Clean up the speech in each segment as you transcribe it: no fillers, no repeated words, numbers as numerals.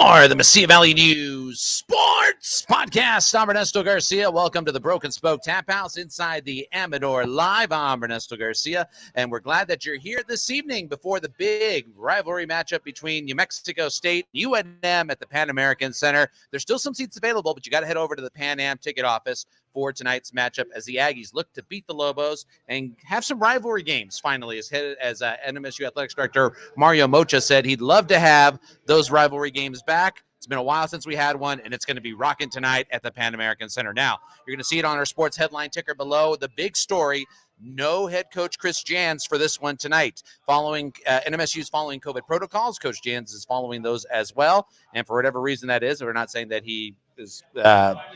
For the Mesilla Valley News Sports Podcast, I'm Ernesto Garcia. Welcome to the Broken Spoke Tap House inside the Amador Live. I'm Ernesto Garcia, and we're glad that you're here this evening before the big rivalry matchup between New Mexico State and UNM at the Pan American Center. There's still some seats available, but you got to head over to the Pan Am ticket office for tonight's matchup as the Aggies look to beat the Lobos and have some rivalry games finally. As NMSU Athletics Director Mario Mocha said, he'd love to have those rivalry games back. It's been a while since we had one, and it's going to be rocking tonight at the Pan American Center. Now, you're going to see it on our sports headline ticker below. The big story, no head coach Chris Jans for this one tonight. Following NMSU's following COVID protocols, Coach Jans is following those as well. And for whatever reason that is, we're not saying that he is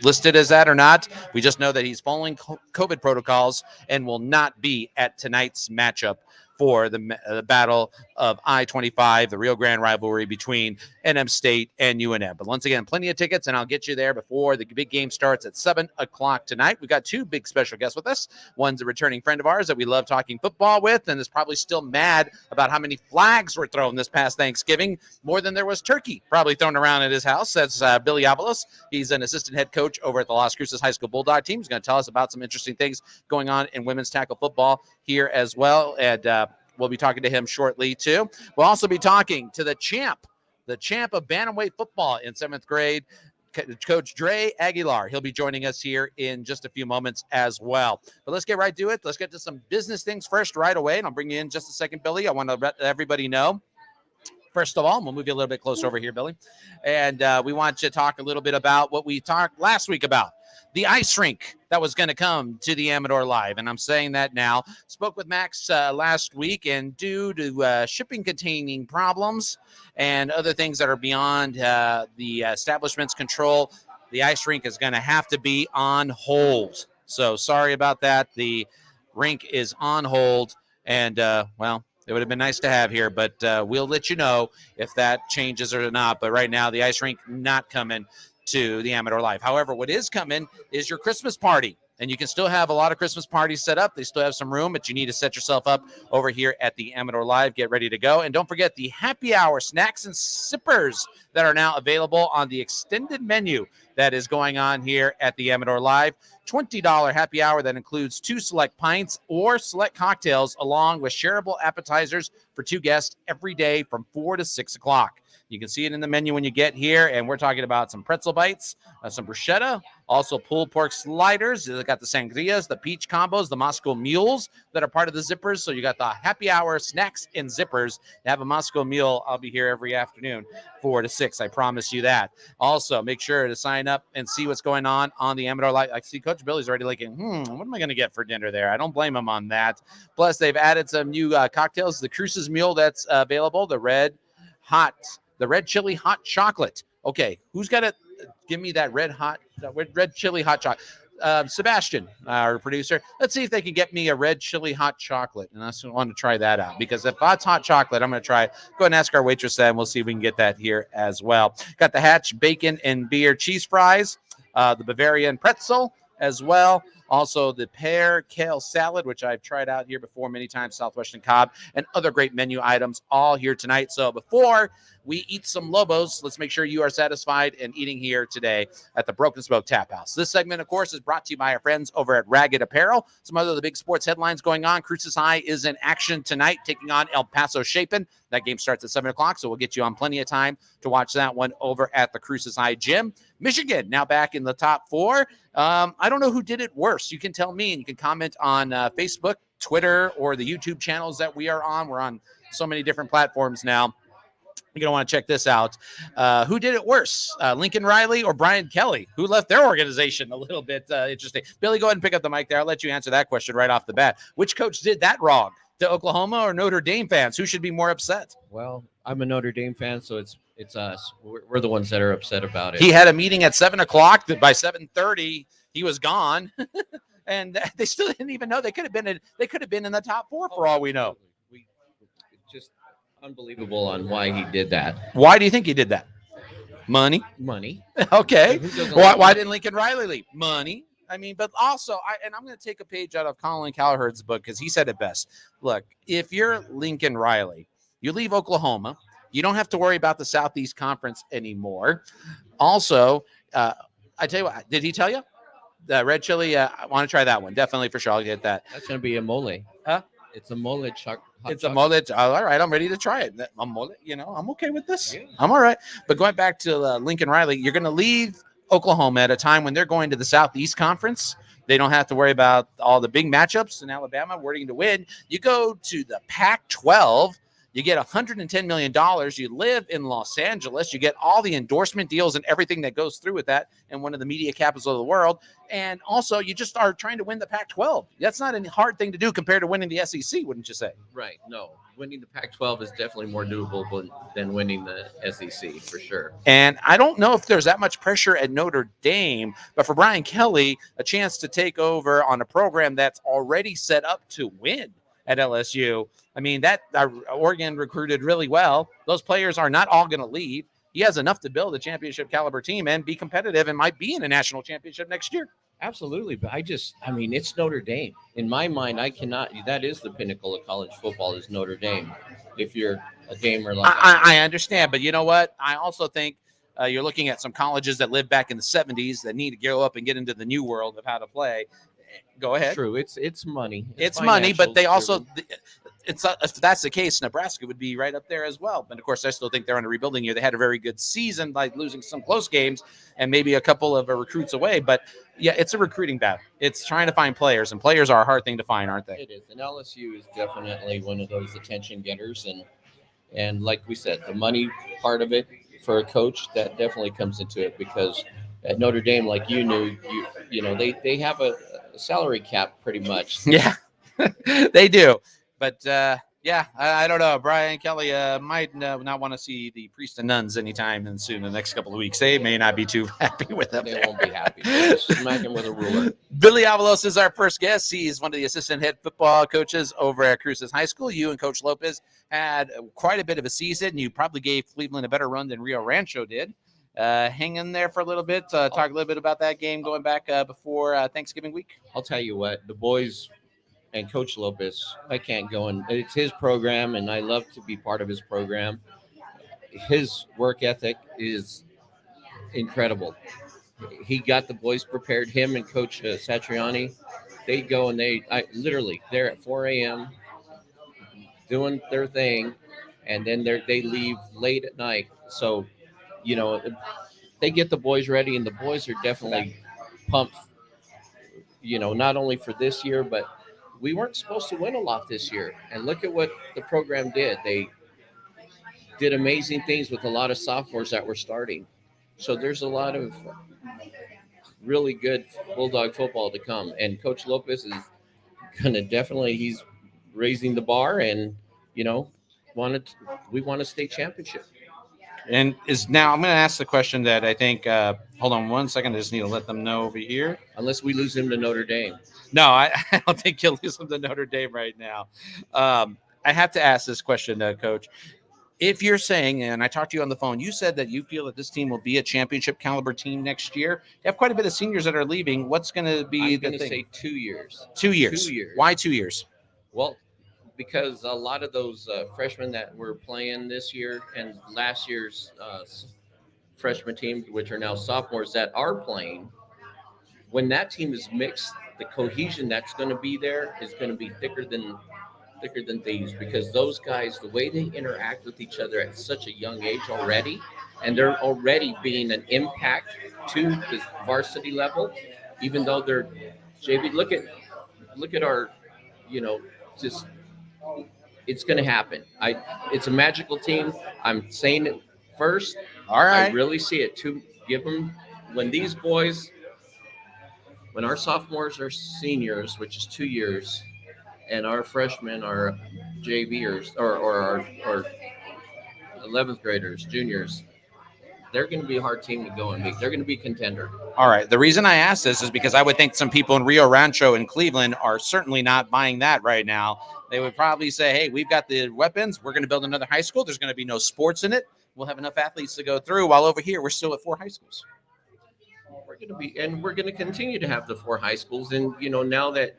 listed as that or not. We just know that he's following COVID protocols and will not be at tonight's matchup for the battle of I-25, the Rio Grande rivalry between NM State and UNM. But once again, plenty of tickets, and I'll get you there before the big game starts at 7 o'clock tonight. We've got two big special guests with us. One's a returning friend of ours that we love talking football with and is probably still mad about how many flags were thrown this past Thanksgiving, more than there was turkey probably thrown around at his house. That's Billy Avalos. He's an assistant head coach over at the Las Cruces High School Bulldog team. He's going to tell us about some interesting things going on in women's tackle football here as well. And we'll be talking to him shortly, too. We'll also be talking to the champ of bantamweight football in 7th grade, Coach Dre Aguilar. He'll be joining us here in just a few moments as well. But let's get right to it. Let's get to some business things first right away, and I'll bring you in just a second, Billy. I want to let everybody know. First of all, we'll move you a little bit closer over here, Billy. And we want you to talk a little bit about what we talked last week about. The ice rink that was going to come to the Amador Live, and I'm saying that now. Spoke with Max last week, and due to shipping containing problems and other things that are beyond the establishment's control, the ice rink is going to have to be on hold. So sorry about that. The rink is on hold, and, well, it would have been nice to have here, but we'll let you know if that changes or not. But right now, the ice rink not coming to the Amador Live. However, what is coming is your Christmas party, and you can still have a lot of Christmas parties set up. They still have some room, but you need to set yourself up over here at the Amador Live. Get ready to go. And don't forget the happy hour snacks and sippers that are now available on the extended menu that is going on here at the Amador Live. $20 happy hour that includes 2 select pints or select cocktails along with shareable appetizers for 2 guests every day from 4 to 6 o'clock. You can see it in the menu when you get here, and we're talking about some pretzel bites, some bruschetta, also pulled pork sliders. They got the sangrias, the peach combos, the Moscow mules that are part of the zippers. So you got the happy hour snacks and zippers. To have a Moscow mule, I'll be here every afternoon, 4 to 6. I promise you that. Also, make sure to sign up and see what's going on the Amador Live. I see Coach Billy's already like, what am I going to get for dinner there? I don't blame him on that. Plus, they've added some new cocktails. The Cruces Mule that's available, the red chili hot chocolate. Okay, who's got it? Give me that red chili hot chocolate. Sebastian, our producer, let's see if they can get me a red chili hot chocolate. And I just want to try that out, because if that's hot chocolate, I'm going to try. Go ahead and ask our waitress that, and we'll see if we can get that here as well. Got the Hatch bacon and beer cheese fries, the Bavarian pretzel as well. Also, the pear kale salad, which I've tried out here before many times, Southwestern Cobb, and other great menu items all here tonight. So before we eat some Lobos, let's make sure you are satisfied and eating here today at the Broken Spoke Tap House. This segment, of course, is brought to you by our friends over at Ragged Apparel. Some other of the big sports headlines going on. Cruces High is in action tonight, taking on El Paso Chapin. That game starts at 7 o'clock, so we'll get you on plenty of time to watch that one over at the Cruces High gym. Michigan now back in the top 4. I don't know who did it worse. You can tell me, and you can comment on Facebook, Twitter, or the YouTube channels that we are on. We're on so many different platforms now. You're going to want to check this out. Who did it worse, Lincoln Riley or Brian Kelly, who left their organization a little bit interesting? Billy, go ahead and pick up the mic there. I'll let you answer that question right off the bat. Which coach did that wrong? To Oklahoma or Notre Dame fans? Who should be more upset? Well, I'm a Notre Dame fan, so it's us. We're the ones that are upset about it. He had a meeting at 7 o'clock. That by 7:30 he was gone, and they still didn't even know. They could have been in the top 4 for all we know. It's just unbelievable on why he did that. Why do you think he did that? Money. Okay. Why didn't Lincoln Riley leave? Money. I mean, but also, I'm going to take a page out of Colin Cowherd's book, because he said it best. Look, if you're Lincoln Riley, you leave Oklahoma, You don't have to worry about the Southeast Conference anymore. Also, I tell you what, did he tell you? The red chili, I want to try that one. Definitely for sure. I'll get that. That's gonna be a mole. Huh? It's a mole It's a mole. All right, I'm ready to try it. A mole, I'm okay with this. Yeah. I'm all right. But going back to Lincoln Riley, you're going to leave Oklahoma at a time when they're going to the Southeast Conference. They don't have to worry about all the big matchups in Alabama waiting to win. You go to the Pac-12. You get $110 million. You live in Los Angeles. You get all the endorsement deals and everything that goes through with that, and one of the media capitals of the world. And also, you just are trying to win the Pac-12. That's not a hard thing to do compared to winning the SEC, wouldn't you say? Right. No, winning the Pac-12 is definitely more doable than winning the SEC for sure. And I don't know if there's that much pressure at Notre Dame, but for Brian Kelly, a chance to take over on a program that's already set up to win at LSU. I mean, that Oregon recruited really well. Those players are not all going to leave. He has enough to build a championship caliber team and be competitive and might be in a national championship next year. Absolutely. But it's Notre Dame. In my mind, that is the pinnacle of college football is Notre Dame. If you're a gamer like I understand, but you know what? I also think you're looking at some colleges that lived back in the 70s that need to go up and get into the new world of how to play. Go ahead. True. It's money. It's money, but they also if that's the case, Nebraska would be right up there as well. But of course, I still think they're on a rebuilding year. They had a very good season, like losing some close games and maybe a couple of recruits away. But yeah, it's a recruiting battle. It's trying to find players, and players are a hard thing to find, aren't they? It is. And LSU is definitely one of those attention getters, and like we said, the money part of it for a coach that definitely comes into it because at Notre Dame, like you knew, they have a salary cap pretty much. Yeah, they do. But I don't know. Brian Kelly might not want to see the priests and nuns anytime soon in the next couple of weeks. They may not be too happy with them. They won't be happy. Just smack him with a ruler. Billy Avalos is our first guest. He's one of the assistant head football coaches over at Cruces High School. You and Coach Lopez had quite a bit of a season. You probably gave Cleveland a better run than Rio Rancho did. Hang in there for a little bit. Talk a little bit about that game going back before Thanksgiving week. I'll tell you what, the boys and Coach Lopez, I can't go and it's his program, and I love to be part of his program. His work ethic is incredible. He got the boys prepared, him and Coach Satriani. They go and they're at 4 a.m. doing their thing, and then they leave late at night. So, they get the boys ready, and the boys are definitely pumped, not only for this year, but we weren't supposed to win a lot this year. And look at what the program did. They did amazing things with a lot of sophomores that were starting. So there's a lot of really good Bulldog football to come. And Coach Lopez is going to he's raising the bar and, we want a state championship. And now I'm going to ask the question that I think, hold on one second. I just need to let them know over here. Unless we lose him to Notre Dame. No, I don't think you'll lose him to Notre Dame right now. I have to ask this question, Coach. If you're saying, and I talked to you on the phone, you said that you feel that this team will be a championship caliber team next year. You have quite a bit of seniors that are leaving. What's going to be I'm going to say 2 years. 2 years. 2 years. Why 2 years? Well, because a lot of those freshmen that were playing this year and last year's freshman team, which are now sophomores that are playing, when that team is mixed, the cohesion that's going to be there is going to be thicker than thieves, because those guys, the way they interact with each other at such a young age already, and they're already being an impact to the varsity level, even though they're JV. Look at our, just. It's going to happen. It's a magical team. I'm saying it first. All right. I really see it. To give them, when our sophomores are seniors, which is 2 years, and our freshmen are JVers or our 11th graders, juniors, they're going to be a hard team to go and beat. They're going to be a contender. All right. The reason I ask this is because I would think some people in Rio Rancho and Cleveland are certainly not buying that right now. They would probably say, hey, we've got the weapons. We're going to build another high school. There's going to be no sports in it. We'll have enough athletes to go through, while over here we're still at 4 high schools. We're going to continue to have the 4 high schools. And, now that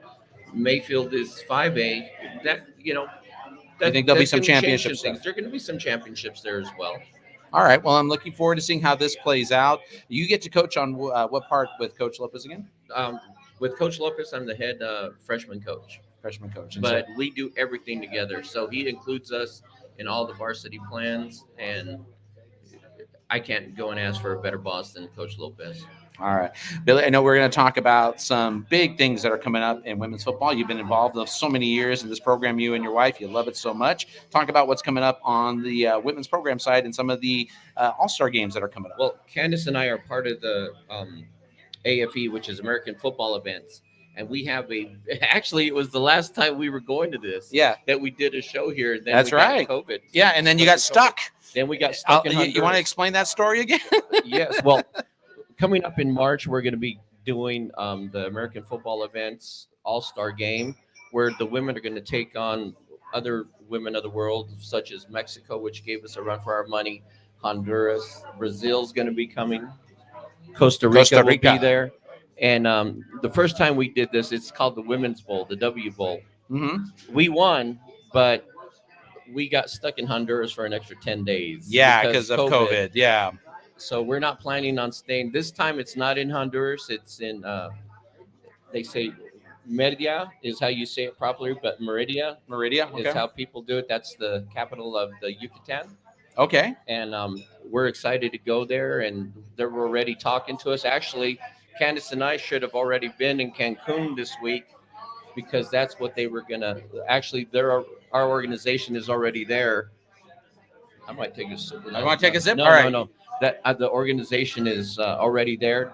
Mayfield is 5A, that, You think there'll be some That's gonna change championships things. there? There are going to be some championships there as well. All right. Well, I'm looking forward to seeing how this plays out. You get to coach on what part with Coach Lopez again? With Coach Lopez, I'm the head freshman coach, Freshman coach. And but we do everything together. So he includes us in all the varsity plans, and I can't go and ask for a better boss than Coach Lopez. all right, Billy, I know we're going to talk about some big things that are coming up in women's football. You've been involved for so many years in this program, you and your wife. You love it so much. Talk about what's coming up on the women's program side and some of the all-star games that are coming up. Well, Candace and I are part of the AFE, which is American Football Events. And we have actually, it was the last time we were going to this. Yeah. That we did a show here. And then That's we got right. COVID. Yeah, and then you got stuck. Then we got stuck in Honduras. You want to explain that story again? Yes. Well, coming up in March, we're going to be doing the American Football Events All-Star Game, where the women are going to take on other women of the world, such as Mexico, which gave us a run for our money. Honduras, Brazil's going to be coming. Costa Rica will be there. And the first time we did this, it's called the Women's Bowl, the W Bowl. Mm-hmm. We won, but we got stuck in Honduras for an extra 10 days. Yeah, because of COVID. Yeah. So we're not planning on staying. This time it's not in Honduras. It's in, they say Mérida is how you say it properly, but Mérida Okay. is how people do it. That's the capital of the Yucatan. Okay. And we're excited to go there, and they're already talking to us. Actually, Candace and I should have already been in Cancun this week because that's what they were going to – actually, our organization is already there. I might take a sip. I want to take a sip? No, all right. No. That the organization is already there.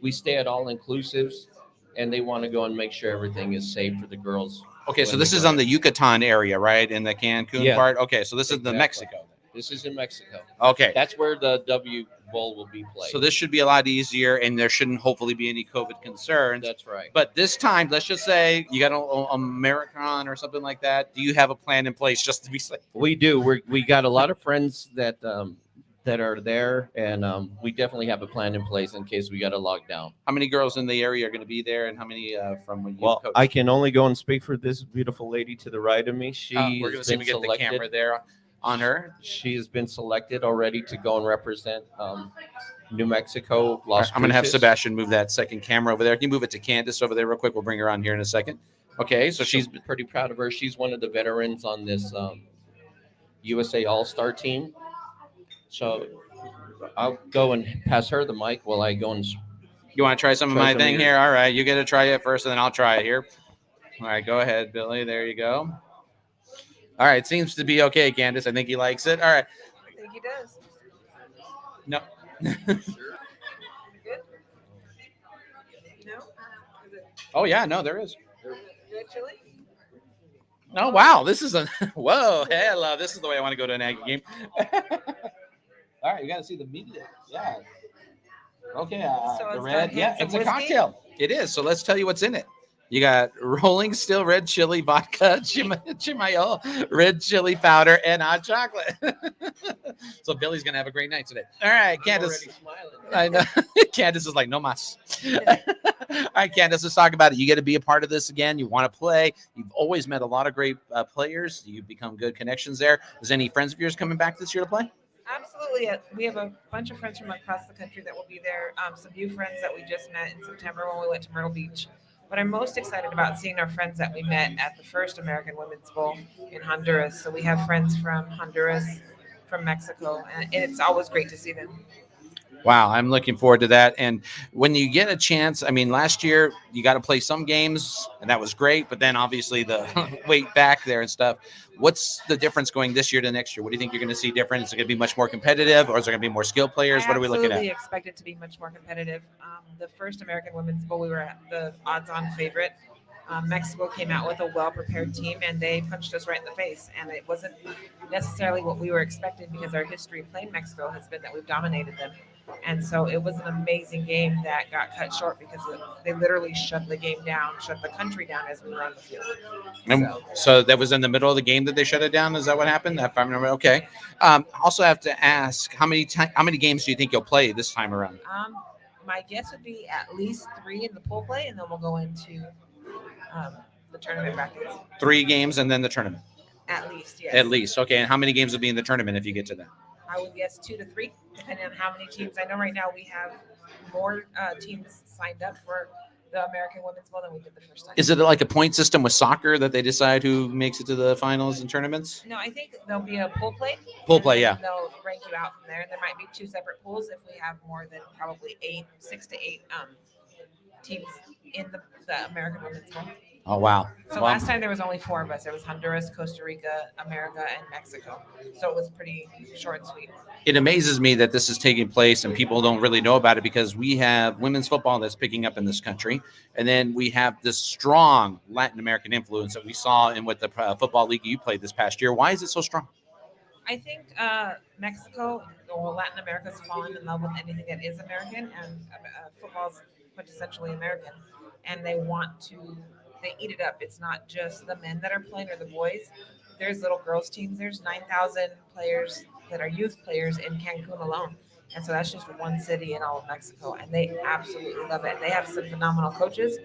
We stay at all inclusives, and they want to go and make sure everything is safe for the girls. Okay, so this is on the Yucatan area, right? In the Cancun part? Okay, so this is the Mexico. This is in Mexico. Okay. That's where the W Bowl will be played. So this should be a lot easier, and there shouldn't hopefully be any COVID concerns. That's right. But this time, let's just say you got an American or something like that. Do you have a plan in place just to be safe? We do. We got a lot of friends that are there, and we definitely have a plan in place in case we got a lockdown. How many girls in the area are going to be there, and how many from when you coach? I can only go and speak for this beautiful lady to the right of me. We're going to see if we get the camera there on her. She has been selected already to go and represent New Mexico. I'm going to have Sebastian move that second camera over there. Can you move it to Candace over there real quick? We'll bring her on here in a second. Okay, so she's pretty proud of her. She's one of the veterans on this USA All-Star team. So I'll go and pass her the mic while I go and. You want to try some of my thing here? All right, you get to try it first, and then I'll try it here. All right, go ahead, Billy. There you go. All right, seems to be okay, Candace. I think he likes it. All right. I think he does. No. Good? No? Oh, yeah, no, there is. Good chili? Oh, wow. This is a – whoa, hello. This is the way I want to go to an Aggie game. All right, you got to see the media. Yeah. Okay, So the it's red. got Yeah, some it's a whiskey? cocktail. It is. So let's tell you what's in it. You got Rolling Still red chili vodka, Chimayo, red chili powder, and hot chocolate. So Billy's going to have a great night today. All right, Candace. I know. Candace is like, no mas. All right, Candace, let's talk about it. You get to be a part of this again. You want to play. You've always met a lot of great players. You've become good connections there. Is any friends of yours coming back this year to play? Absolutely. We have a bunch of friends from across the country that will be there. Some new friends that we just met in September when we went to Myrtle Beach. But I'm most excited about seeing our friends that we met at the first American Women's Bowl in Honduras. So we have friends from Honduras, from Mexico, and it's always great to see them. Wow, I'm looking forward to that. And when you get a chance, I mean, last year you got to play some games, and that was great. But then obviously the wait back there and stuff. What's the difference going this year to next year? What do you think you're going to see different? Is it going to be much more competitive, or is there going to be more skilled players? What are we looking at? I absolutely expect it to be much more competitive. The first American Women's Bowl, we were at the odds-on favorite. Mexico came out with a well-prepared team, and they punched us right in the face. And it wasn't necessarily what we were expecting because our history playing Mexico has been that we've dominated them. And so it was an amazing game that got cut short because they literally shut the game down, shut the country down as we were on the field. So that was in the middle of the game that they shut it down? Is that what happened? If I remember, okay. Also have to ask, how many games do you think you'll play this time around? My guess would be at least 3 in the pool play, and then we'll go into the tournament brackets. 3 games and then the tournament. least, yes. At least. Okay. And how many games will be in the tournament if you get to that? I would guess 2 to 3, depending on how many teams. I know right now we have more teams signed up for the American Women's Bowl than we did the first time. Is it like a point system with soccer that they decide who makes it to the finals and tournaments? No, I think there'll be a pool play. Pool play, yeah. They'll rank you out from there. And there might be 2 separate pools if we have more than probably 6 to 8 teams in the American Women's Bowl. Oh, wow. So last time there was only 4 of us. There was Honduras, Costa Rica, America, and Mexico. So it was pretty short and sweet. It amazes me that this is taking place and people don't really know about it because we have women's football that's picking up in this country. And then we have this strong Latin American influence that we saw in what the football league you played this past year. Why is it so strong? I think Mexico or Latin America's fallen in love with anything that is American, and football's quintessentially American. And they eat it up. It's not just the men that are playing or the boys. There's little girls teams. There's 9,000 players that are youth players in Cancun alone. And so that's just one city in all of Mexico. And they absolutely love it. They have some phenomenal coaches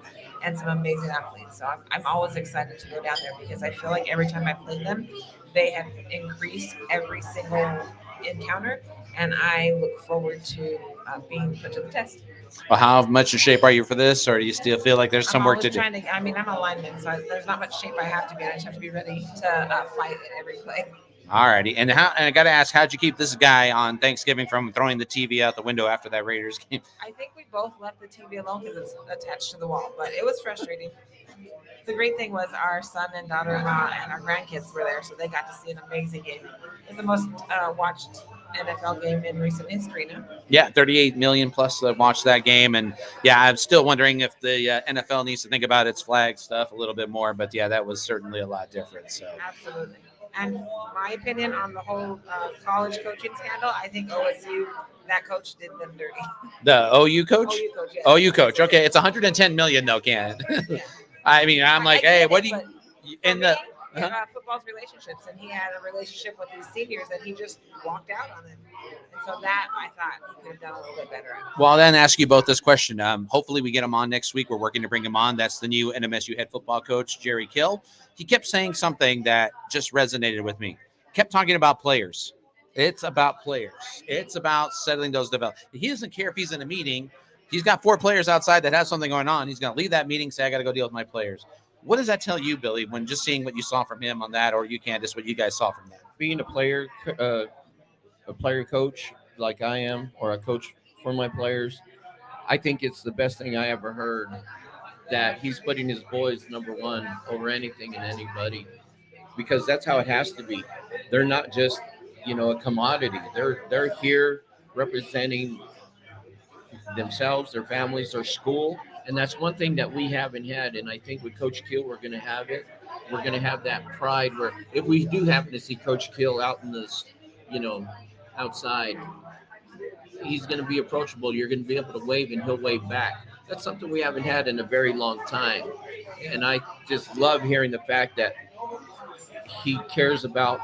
and some amazing athletes. So I'm always excited to go down there because I feel like every time I play them, they have increased every single encounter. And I look forward to being put to the test. Well, how much in shape are you for this, or do you still feel like there's some work to do? I'm a lineman, so there's not much shape I have to be in. I just have to be ready to fight at every play. All righty. And I got to ask, how'd you keep this guy on Thanksgiving from throwing the TV out the window after that Raiders game? I think we both left the TV alone because it's attached to the wall, but it was frustrating. The great thing was our son and daughter-in-law and our grandkids were there, so they got to see an amazing game. It's the most watched NFL game in recent history now. Yeah, 38 million plus watched that game. And, yeah, I'm still wondering if the NFL needs to think about its flag stuff a little bit more. But, yeah, that was certainly a lot different. So absolutely. And my opinion on the whole college coaching scandal, I think OSU, that coach did them dirty. The OU coach? OU coach, yes. OU coach. Okay, it's 110 million, though, Ken. Yeah. I mean, I'm like, hey, what do you – in the – football's relationships, and he had a relationship with these seniors that he just walked out on them. And so that I thought he could have done a little bit better. Well, I'll then ask you both this question. Hopefully we get him on next week. We're working to bring him on. That's the new NMSU head football coach, Jerry Kill. He kept saying something that just resonated with me. Kept talking about players. It's about players. It's about settling those developments. He doesn't care if he's in a meeting. He's got 4 players outside that have something going on. He's going to leave that meeting, say, I got to go deal with my players. What does that tell you, Billy, when just seeing what you saw from him on that, or you, Candace, what you guys saw from that? Being a player coach like I am, or a coach for my players, I think it's the best thing I ever heard, that he's putting his boys number one over anything and anybody, because that's how it has to be. They're not just, a commodity. They're here representing themselves, their families, their school. And that's one thing that we haven't had. And I think with Coach Kill, we're going to have it. We're going to have that pride where if we do happen to see Coach Kill out in this, outside, he's going to be approachable. You're going to be able to wave and he'll wave back. That's something we haven't had in a very long time. And I just love hearing the fact that he cares about,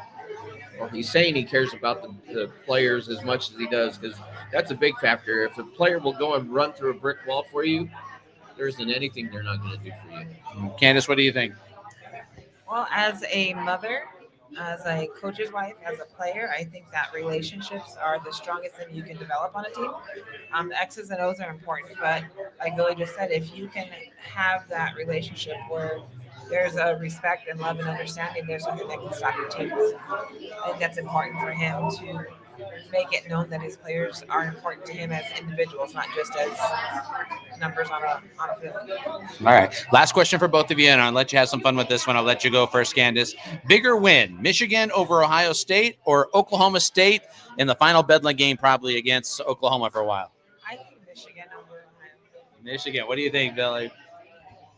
or he's saying he cares about the players as much as he does, because that's a big factor. If a player will go and run through a brick wall for you, there isn't anything they're not going to do for you. Candace, what do you think? Well, as a mother, as a coach's wife, as a player, I think that relationships are the strongest thing you can develop on a team. The X's and O's are important, but like Billy just said, if you can have that relationship where there's a respect and love and understanding, there's something that can stop your teams. I think that's important for him to make it known that his players are important to him as individuals, not just as numbers on a field. All right. Last question for both of you, and I'll let you have some fun with this one. I'll let you go first, Candace. Bigger win, Michigan over Ohio State or Oklahoma State in the final Bedlam game, probably against Oklahoma for a while? I think Michigan over Ohio. Michigan. What do you think, Billy?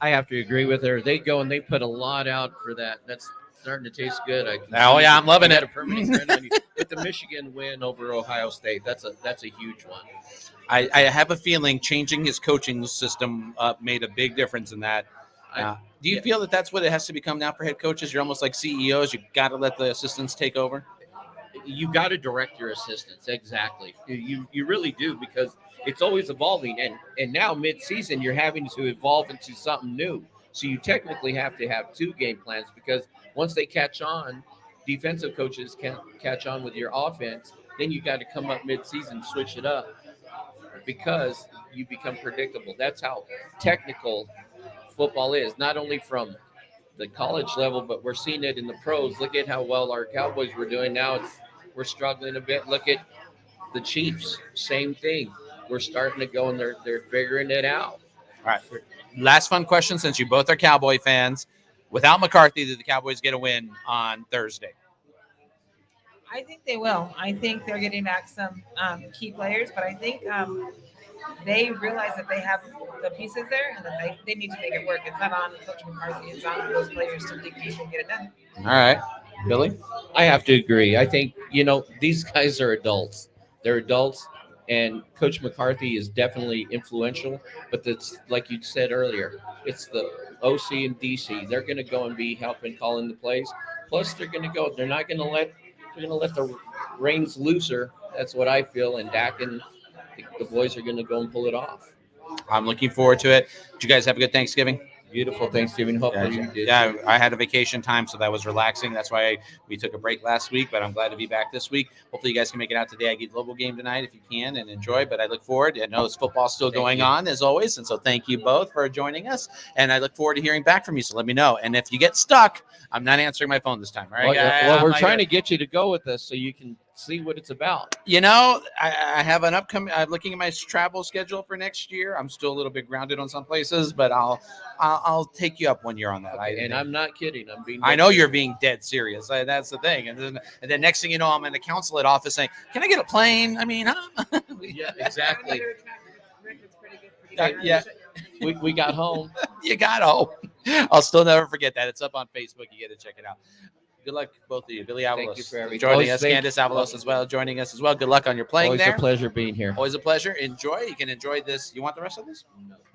I have to agree with her. They go and they put a lot out for that. That's starting to taste good. I'm loving it. A permanent grin on you. With the Michigan win over Ohio State, that's a huge one. I have a feeling changing his coaching system made a big difference in that. Do you feel that that's what it has to become now for head coaches? You're almost like CEOs. You got to let the assistants take over. You got to direct your assistants. Exactly. You really do, because it's always evolving. And now mid-season, you're having to evolve into something new. So you technically have to have 2 game plans, because once they catch on, defensive coaches can't catch on with your offense, then you got to come up mid-season, switch it up because you become predictable. That's how technical football is, not only from the college level, but we're seeing it in the pros. Look at how well our Cowboys were doing. Now we're struggling a bit. Look at the Chiefs, same thing. We're starting to go and they're figuring it out. All right. Last fun question, since you both are Cowboy fans. Without McCarthy, did the Cowboys get a win on Thursday? I think they will. I think they're getting back some key players, but I think they realize that they have the pieces there and that they need to make it work. It's not on Coach McCarthy. It's on those players to dig deep and get it done. All right. Billy? I have to agree. I think, these guys are adults. They're adults, and Coach McCarthy is definitely influential, but that's like you said earlier, it's the OC and DC. They're going to go and be helping call in the plays. Plus, they're going to go. They're not going to let the reins looser. That's what I feel. And Dak and the boys are going to go and pull it off. I'm looking forward to it. Did you guys have a good Thanksgiving? Beautiful Thanksgiving. Hopefully you did. Yeah, I had a vacation time, so that was relaxing. That's why we took a break last week, but I'm glad to be back this week. Hopefully you guys can make it out to the Aggie Global game tonight if you can and enjoy, but I look forward. I know it's football still going on as always, and so thank you both for joining us, and I look forward to hearing back from you, so let me know. And if you get stuck, I'm not answering my phone this time, all right? Well, we're trying to get you to go with us so you can see what it's about. I have an upcoming. I'm looking at my travel schedule for next year. I'm still a little bit grounded on some places, but I'll take you up when you're on that. Okay, I'm not kidding. I know you're being dead serious. That's the thing. And then next thing you know, I'm in the consulate office saying, "Can I get a plane?" I mean, huh? Yeah, exactly. Yeah. We got home. You got home. I'll still never forget that. It's up on Facebook. You get to check it out. Good luck, both of you. Billy Avalos Thank you for everything. joining us. Candace Avalos as well joining us as well. Good luck on your playing Always there. a pleasure being here. Always a pleasure. Enjoy. You can enjoy this. You want the rest of this?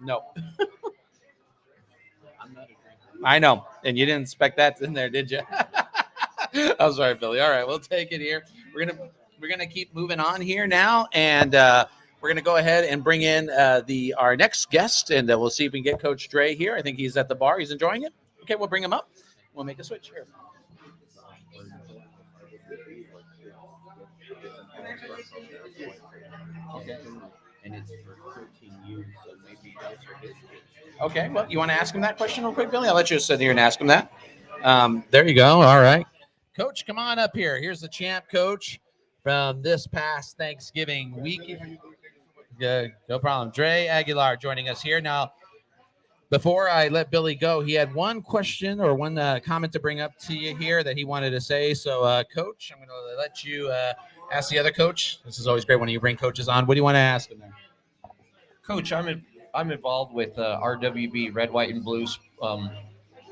No. I'm not a drinker. I know. And you didn't expect that in there, did you? I'm sorry, Billy. All right, we'll take it here. We're gonna keep moving on here now, and we're gonna go ahead and bring in our next guest, and we'll see if we can get Coach Dre here. I think he's at the bar. He's enjoying it. Okay, we'll bring him up. We'll make a switch here. Okay. And it's for 13 years, so maybe those are his kids. Okay, well, you want to ask him that question real quick, Billy? I'll let you sit here and ask him that. There you go. All right. Coach, come on up here. Here's the champ coach from this past Thanksgiving week. Good, no problem. Dre Aguilar joining us here. Now, before I let Billy go, he had one question or one comment to bring up to you here that he wanted to say. So, Coach, I'm going to let you ask the other coach. This is always great when you bring coaches on. What do you want to ask him there? Coach, I'm involved with RWB, Red, White, and Blue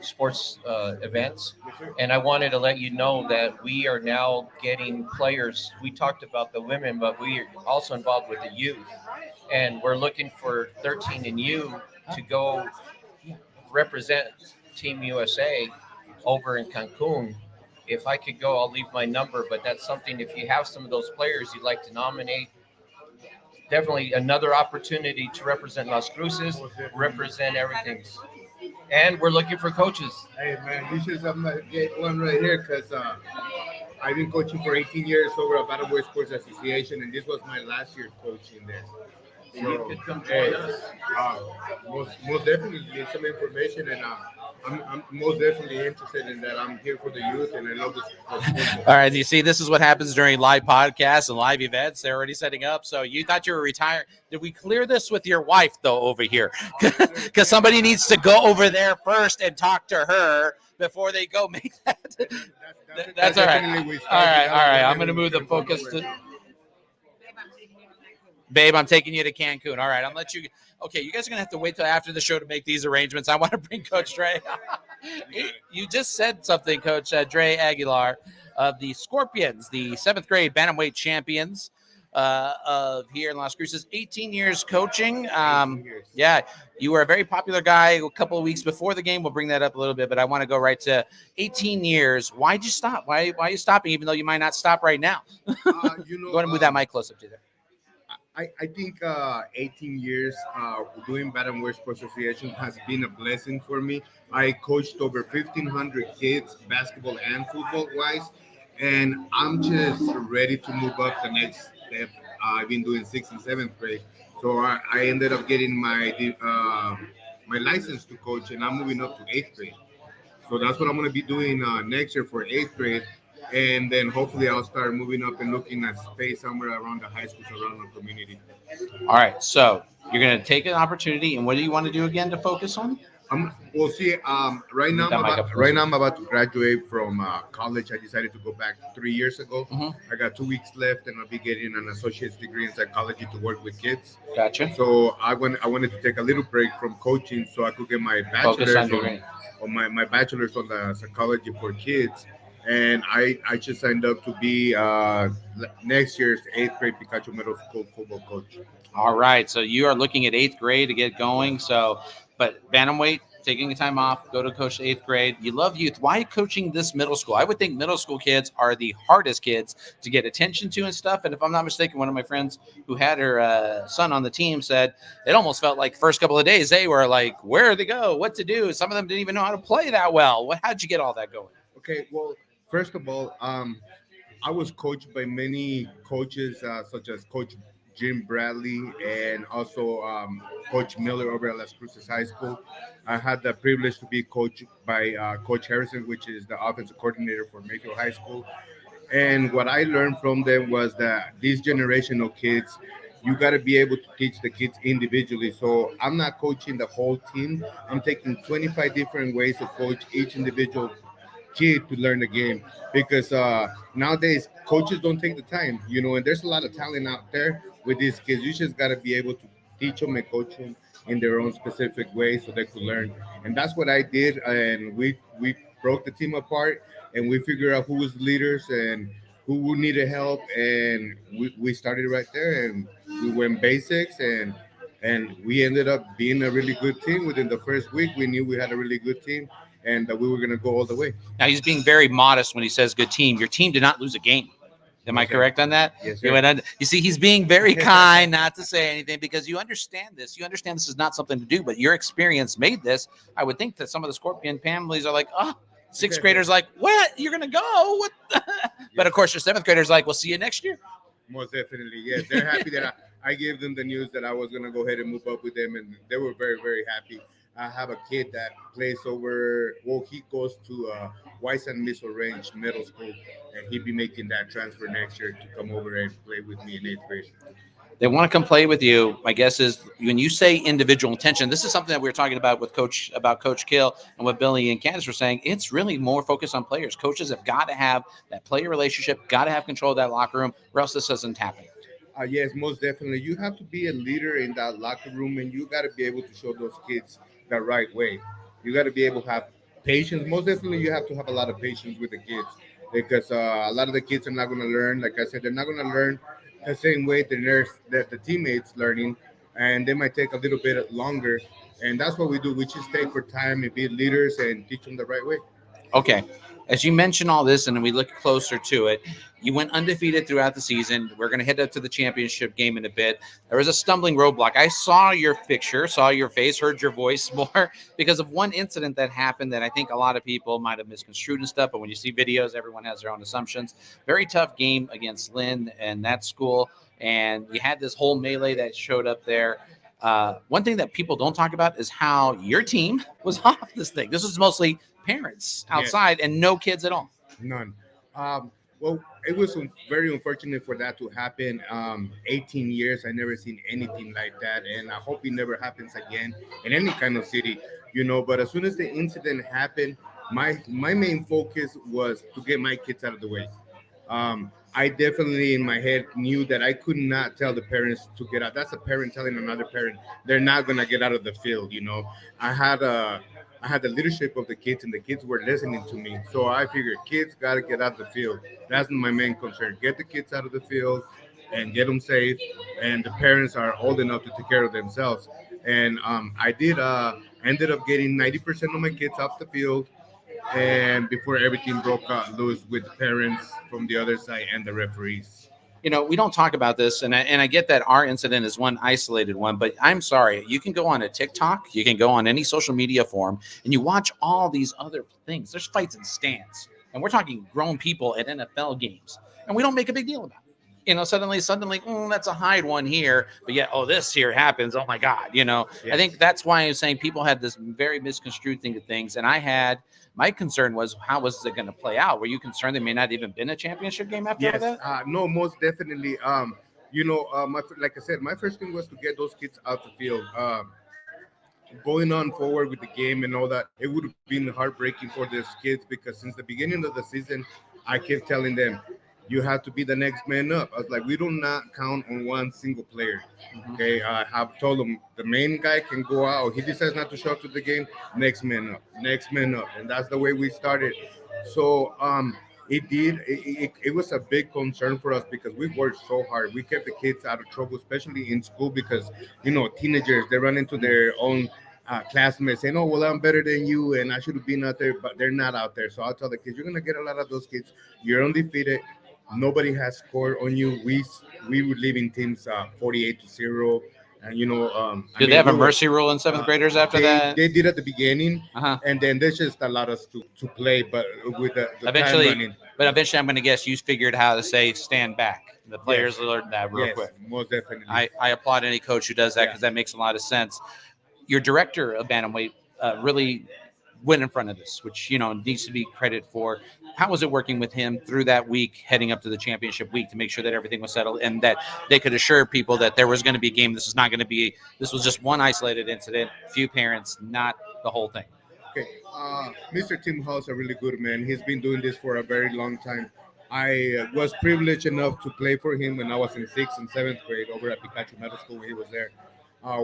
sports events, and I wanted to let you know that we are now getting players. We talked about the women, but we are also involved with the youth, and we're looking for 13 and U to go represent Team USA over in Cancun. If I could go, I'll leave my number, but that's something, if you have some of those players you'd like to nominate, definitely another opportunity to represent Las Cruces, represent everything. And we're looking for coaches. Hey, man, you should get one right here because I've been coaching for 18 years over at Battle Boy Sports Association, and this was my last year coaching there. So, you could come join us. Most definitely get some information, and I'm most definitely interested in that. I'm here for the youth, and I love this. All right, you see, this is what happens during live podcasts and live events. They're already setting up. So you thought you were retired. Did we clear this with your wife, though, over here? Because somebody needs to go over there first and talk to her before they go make that. That's all right. All right. I'm going to move the focus to... Babe, I'm taking you to Cancun. All right, I'll let you. Okay, you guys are going to have to wait till after the show to make these arrangements. I want to bring Coach Dre. You just said something, Coach Dre Aguilar, of the Scorpions, the 7th grade bantamweight champions of here in Las Cruces. 18 years coaching. Yeah, you were a very popular guy a couple of weeks before the game. We'll bring that up a little bit, but I want to go right to 18 years. Why'd you stop? Why are you stopping, even though you might not stop right now? Go ahead and move that mic close up to there. I think 18 years doing Battle Sports Association has been a blessing for me. I coached over 1,500 kids, basketball and football-wise, and I'm just ready to move up the next step. I've been doing sixth and seventh grade, so I ended up getting my license to coach, and I'm moving up to eighth grade. So that's what I'm going to be doing next year for eighth grade. And then hopefully I'll start moving up and looking at space somewhere around the high schools around our community. All right. So you're going to take an opportunity, and what do you want to do again to focus on? We'll see. Move that mic up Right closer. now I'm about to graduate from college. I decided to go back 3 years ago. Mhm. I got 2 weeks left, and I'll be getting an associate's degree in psychology to work with kids. Gotcha. So I wanted to take a little break from coaching so I could get my Focus on bachelor's degree. on my bachelor's on the psychology for kids. And I just signed up to be next year's eighth grade Pikachu Middle School football coach. All right. So you are looking at eighth grade to get going. So, but bantamweight, taking a time off, go to coach eighth grade. You love youth. Why coaching this middle school? I would think middle school kids are the hardest kids to get attention to and stuff. And if I'm not mistaken, one of my friends who had her son on the team said it almost felt like first couple of days they were like, where to go, what to do. Some of them didn't even know how to play that well. How'd you get all that going? Okay, well, first of all, I was coached by many coaches, such as Coach Jim Bradley and also Coach Miller over at Las Cruces High School. I had the privilege to be coached by Coach Harrison, which is the offensive coordinator for Mayfield High School. And what I learned from them was that these generational kids, you got to be able to teach the kids individually. So I'm not coaching the whole team. I'm taking 25 different ways to coach each individual kid to learn the game because nowadays coaches don't take the time, and there's a lot of talent out there with these kids. You just got to be able to teach them and coach them in their own specific way so they could learn. And that's what I did. And we broke the team apart and we figured out who was the leaders and who needed help. And we started right there and we went basics and we ended up being a really good team. Within the first week, we knew we had a really good team and that we were going to go all the way. Now he's being very modest when he says good team. Your team did not lose a game. Am I correct on that? Yes, sir. You see, he's being very kind not to say anything because you understand this. You understand this is not something to do, but your experience made this. I would think that some of the Scorpion families are like, oh, sixth graders like, what? You're going to go? What? But of course, your seventh graders like, we'll see you next year. Most definitely. Yes, they're happy that I gave them the news that I was going to go ahead and move up with them, and they were very, very happy. I have a kid that plays he goes to Weiss and Missile Range Middle School, and he'll be making that transfer next year to come over and play with me in eighth grade. They want to come play with you. My guess is when you say individual attention, this is something that we were talking about with Coach Kill and what Billy and Candace were saying. It's really more focused on players. Coaches have got to have that player relationship, got to have control of that locker room, or else this doesn't happen. Yes, most definitely. You have to be a leader in that locker room, and you got to be able to show those kids the right way. You got to be able to have patience. Most definitely, you have to have a lot of patience with the kids because a lot of the kids are not going to learn. Like I said, they're not going to learn the same way that the teammates learning, and they might take a little bit longer. And that's what we do. We just take our time and be leaders and teach them the right way. Okay. As you mentioned all this, and we look closer to it, you went undefeated throughout the season. We're going to head up to the championship game in a bit. There was a stumbling roadblock. I saw your picture, saw your face, heard your voice more because of one incident that happened that I think a lot of people might have misconstrued and stuff. But when you see videos, everyone has their own assumptions. Very tough game against Lynn and that school. And you had this whole melee that showed up there. One thing that people don't talk about is how your team was off this thing. This was mostly parents outside and no kids at all. None. Well, it was very unfortunate for that to happen. 18 years, I never seen anything like that, and I hope it never happens again in any kind of city, But as soon as the incident happened, my main focus was to get my kids out of the way. I definitely in my head knew that I could not tell the parents to get out. That's a parent telling another parent they're not gonna get out of the field. I had the leadership of the kids, and the kids were listening to me. So I figured kids got to get out of the field. That's my main concern. Get the kids out of the field and get them safe. And the parents are old enough to take care of themselves. And I did ended up getting 90% of my kids off the field. And before everything broke out loose with the parents from the other side and the referees. We don't talk about this, and I get that our incident is one isolated one, but I'm sorry. You can go on a TikTok, you can go on any social media forum, and you watch all these other things. There's fights in stands. and we're talking grown people at NFL games, and we don't make a big deal about it. Suddenly, that's a hide one here, but yet, this here happens. Oh my God, I think that's why I was saying people had this very misconstrued thing of things, and my concern was how was it going to play out? Were you concerned there may not even been a championship game after that? No, most definitely. Like I said, my first thing was to get those kids out the field. Going on forward with the game and all that, it would have been heartbreaking for these kids because since the beginning of the season, I kept telling them, you have to be the next man up. I was like, we do not count on one single player. Okay, I have told them the main guy can go out. He decides not to show up to the game, next man up. And that's the way we started. So it was a big concern for us because we worked so hard. We kept the kids out of trouble, especially in school because, teenagers, they run into their own classmates saying, oh, well, I'm better than you and I should have been out there, but they're not out there. So I'll tell the kids, you're going to get a lot of those kids. You're undefeated. Nobody has scored on you. We were leaving teams 48-0. And did they have a mercy rule in seventh graders after that? They did at the beginning, and then they just allowed us to play, but with the eventually, time running. But eventually, I'm going to guess you figured how to say stand back. The players learned that real quick. Most definitely. I applaud any coach who does that because that makes a lot of sense. Your director of bantamweight really went in front of this, which needs to be credit for. How was it working with him through that week, heading up to the championship week, to make sure that everything was settled and that they could assure people that there was going to be a game? This was just one isolated incident, few parents, not the whole thing. Okay, Mr. Tim Hall's a really good man. He's been doing this for a very long time. I was privileged enough to play for him when I was in 6th and 7th grade over at Pikachu Middle School when he was there.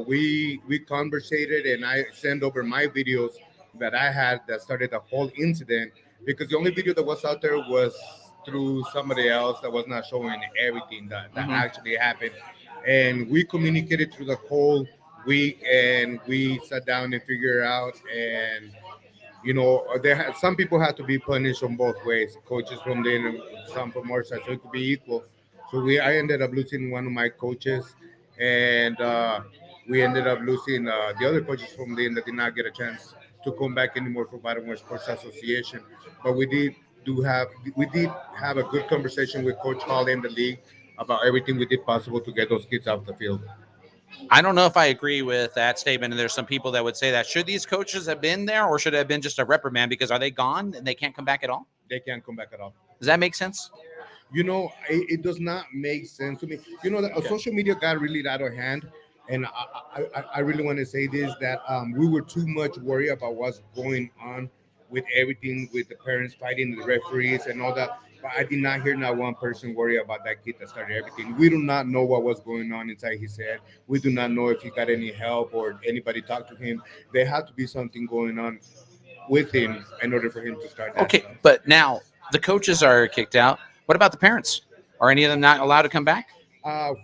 We conversated and I sent over my videos that I had that started the whole incident, because the only video that was out there was through somebody else that was not showing everything that actually happened. And we communicated through the whole week and we sat down and figured out, and some people had to be punished on both ways, coaches from the end and some from our side, so it could be equal. So I ended up losing one of my coaches, and we ended up losing the other coaches from the end that did not get a chance to come back anymore for Baltimore Sports Association. But we did have a good conversation with Coach Hall and the league about everything we did possible to get those kids off the field. I don't know if I agree with that statement, and there's some people that would say that. Should these coaches have been there, or should it have been just a reprimand? Because are they gone and they can't come back at all? They can't come back at all. Does that make sense? It does not make sense to me. Social media got really out of hand. And I really want to say this, that we were too much worried about what's going on with everything, with the parents fighting the referees and all that. But I did not hear not one person worry about that kid that started everything. We do not know what was going on inside his head. We do not know if he got any help or anybody talked to him. There had to be something going on with him in order for him to start that stuff. But now the coaches are kicked out. What about the parents? Are any of them not allowed to come back?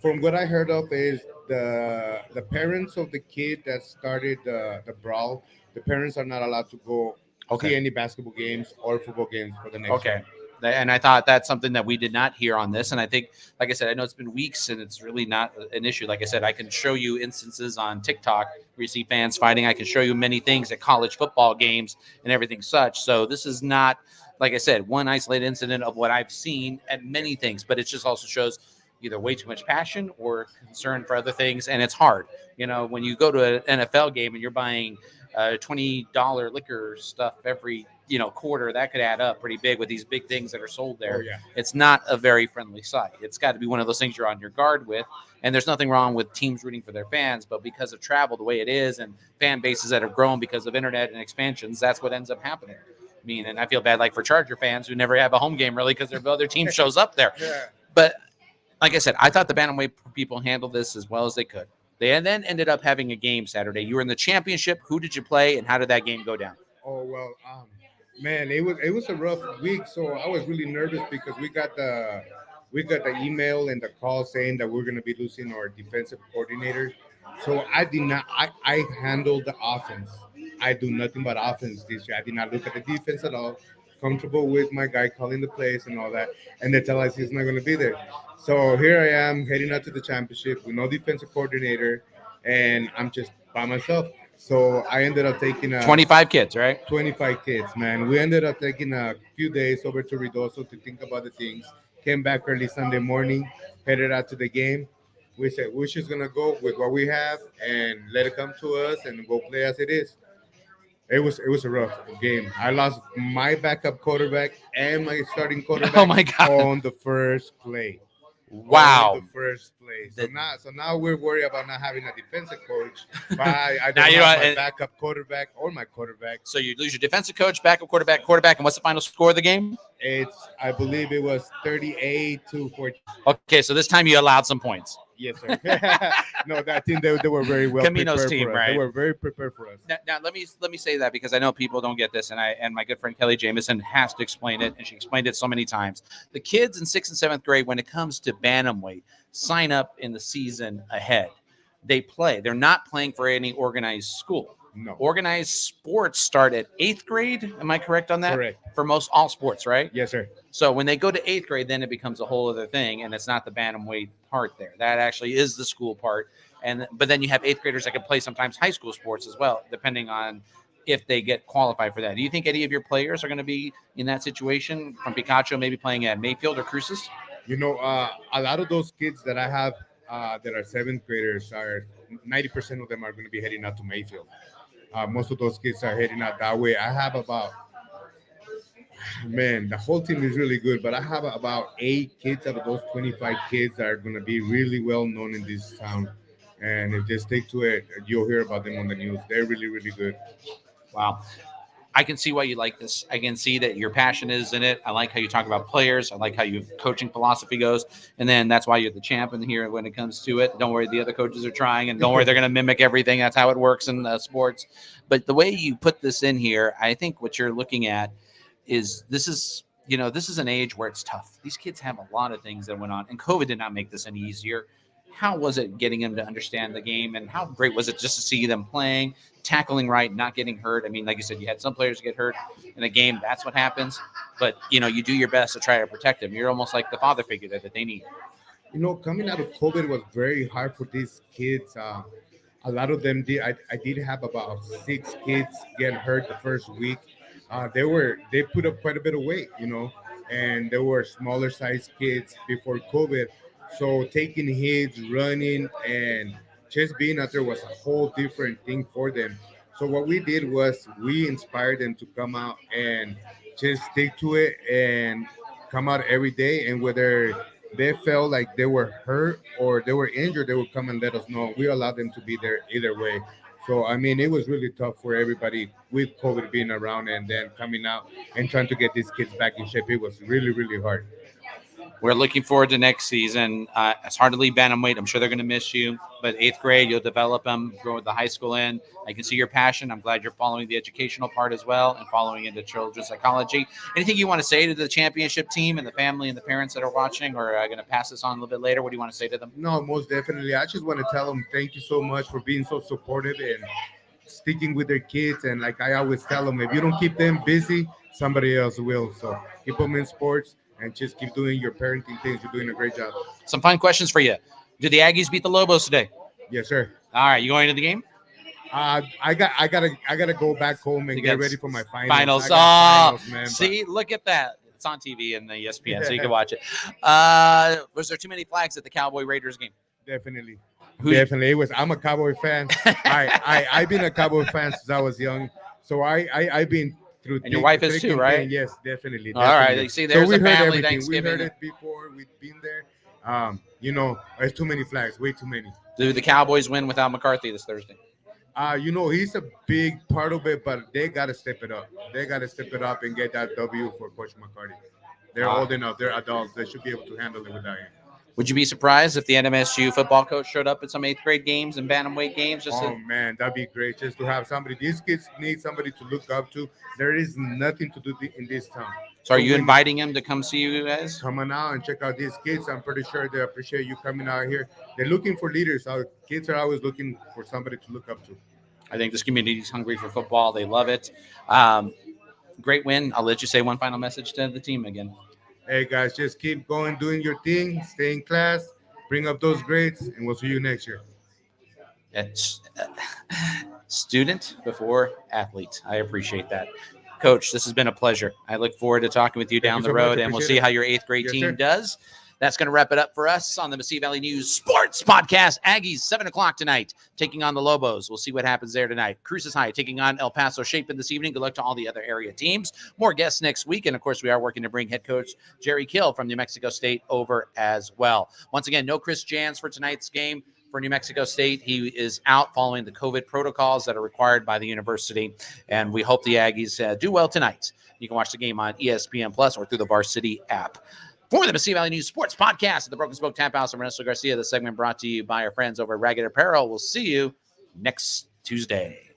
From what I heard of is the parents of the kid that started the brawl, the parents are not allowed to go see any basketball games or football games for the next year. And I thought that's something that we did not hear on this. And I think, like I said, I know it's been weeks and it's really not an issue. Like I said, I can show you instances on TikTok where you see fans fighting. I can show you many things at college football games and everything such. So this is not, like I said, one isolated incident of what I've seen at many things, but it just also shows either way too much passion or concern for other things. And it's hard. When you go to an NFL game and you're buying $20 liquor stuff every quarter, that could add up pretty big with these big things that are sold there. It's not a very friendly sight. It's got to be one of those things you're on your guard with. And there's nothing wrong with teams rooting for their fans, but because of travel the way it is and fan bases that have grown because of internet and expansions, that's what ends up happening. And I feel bad for Charger fans who never have a home game really because their other team shows up there. But like I said, I thought the bantamweight people handled this as well as they could. They then ended up having a game Saturday. You were in the championship. Who did you play, and how did that game go down? Oh, well, man, it was a rough week. So I was really nervous because we got the email and the call saying that we're going to be losing our defensive coordinator. So I handled the offense. I do nothing but offense this year. I did not look at the defense at all. Comfortable with my guy calling the plays and all that. And they tell us he's not going to be there. So here I am heading out to the championship with no defensive coordinator, and I'm just by myself. So I ended up taking 25 kids, right? 25 kids, man. We ended up taking a few days over to Ridoso to think about the things. Came back early Sunday morning, headed out to the game. We said we're just gonna go with what we have and let it come to us and go play as it is. It was a rough game. I lost my backup quarterback and my starting Oh quarterback my God. on the first play. On Wow. the first play. So The- now we're worried about not having a defensive coach. But I Now don't you have know, my and- backup quarterback or my quarterback. So you lose your defensive coach, backup quarterback, and what's the final score of the game? I believe it was 38 to 14. Okay, so this time you allowed some points. Yes, sir. No, that team they were very well Camino's prepared team, for us. right? They were very prepared for us. Now let me say that because I know people don't get this, and my good friend Kelly Jameson has to explain it, and she explained it so many times. The kids in 6th and 7th grade, when it comes to bantamweight, sign up in the season ahead. They play. They're not playing for any organized school. No. Organized sports start at 8th grade. Am I correct on that? Correct. For most all sports, right? Yes, sir. So when they go to 8th grade, then it becomes a whole other thing, and it's not the bantamweight part there. That actually is the school part. But then you have 8th graders that can play sometimes high school sports as well, depending on if they get qualified for that. Do you think any of your players are going to be in that situation from Picacho, maybe playing at Mayfield or Cruces? You know, a lot of those kids that I have that are seventh graders are 90% of them are going to be heading out to Mayfield. Most of those kids are heading out that way. I have about man, the whole team is really good, but I have about 8 kids out of those 25 kids that are going to be really well known in this town. And if they stick to it, you'll hear about them on the news. They're really, really good. Wow. I can see why you like this. I can see that your passion is in it. I like how you talk about players. I like how your coaching philosophy goes. And then that's why you're the champion here when it comes to it. Don't worry, the other coaches are trying, and don't worry, they're going to mimic everything. That's how it works in sports. But the way you put this in here, I think what you're looking at is this is an age where it's tough. These kids have a lot of things that went on, and COVID did not make this any easier. How was it getting them to understand the game, and how great was it just to see them playing, tackling right, not getting hurt? I mean, like you said, you had some players get hurt in a game. That's what happens. But, you do your best to try to protect them. You're almost like the father figure that they need. Coming out of COVID was very hard for these kids. A lot of them did. I did have about 6 kids get hurt the first week. They put up quite a bit of weight, and they were smaller size kids before COVID. So taking hits, running, and just being out there was a whole different thing for them. So what we did was we inspired them to come out and just stick to it and come out every day. And whether they felt like they were hurt or they were injured, they would come and let us know. We allowed them to be there either way. So I mean, it was really tough for everybody with COVID being around and then coming out and trying to get these kids back in shape. It was really, really hard. We're looking forward to next season. It's hard to leave bantamweight. I'm sure they're going to miss you. But 8th grade, you'll develop them, grow with the high school end. I can see your passion. I'm glad you're following the educational part as well and following into children's psychology. Anything you want to say to the championship team and the family and the parents that are watching, or going to pass this on a little bit later? What do you want to say to them? No, most definitely. I just want to tell them thank you so much for being so supportive and sticking with their kids. And like I always tell them, if you don't keep them busy, somebody else will. So keep them in sports and just keep doing your parenting things. You're doing a great job. Some fun questions for you. Did the Aggies beat the Lobos today? Yes, sir. All right, you going to the game? I gotta go back home and You get got ready for my finals. Finals. I got finals, man, See, look at that. It's on TV and the ESPN, so you can watch it. Was there too many flags at the Cowboy Raiders game? Definitely. Who- Definitely. It was. I'm a Cowboy fan. I've been a Cowboy fan since I was young. So I've been through. And your wife is too, right? Yes, definitely. All right. definitely. You see, there's we a heard family everything. Thanksgiving. We heard it before. We've been there. There's too many flags. Way too many. Do the Cowboys win without McCarthy this Thursday? He's a big part of it, but they gotta step it up. They gotta step it up and get that W for Coach McCarty. They're old enough. They're adults. They should be able to handle it without him. Would you be surprised if the NMSU football coach showed up at some 8th grade games and bantamweight games? Man, that'd be great just to have somebody. These kids need somebody to look up to. There is nothing to do in this town. So are you inviting him to come see you guys? Come on out and check out these kids. I'm pretty sure they appreciate you coming out here. They're looking for leaders. Our kids are always looking for somebody to look up to. I think this community is hungry for football. They love it. Great win. I'll let you say one final message to the team again. Hey, guys, just keep going, doing your thing, stay in class, bring up those grades, and we'll see you next year. Student before athlete. I appreciate that. Coach, this has been a pleasure. I look forward to talking with you Thank down you the so road, much. and we'll Appreciate see it. how your 8th grade Yes, team sir. does. That's going to wrap it up for us on the Mesquite Valley News Sports Podcast. Aggies, 7 o'clock tonight, taking on the Lobos. We'll see what happens there tonight. Cruces High taking on El Paso Shapen this evening. Good luck to all the other area teams. More guests next week. And, of course, we are working to bring head coach Jerry Kill from New Mexico State over as well. Once again, no Chris Jans for tonight's game for New Mexico State. He is out following the COVID protocols that are required by the university. And we hope the Aggies do well tonight. You can watch the game on ESPN Plus or through the Varsity app. For the Mesquite Valley News Sports Podcast at the Broken Spoke Taphouse, I'm Ernesto Garcia. The segment brought to you by our friends over at Ragged Apparel. We'll see you next Tuesday.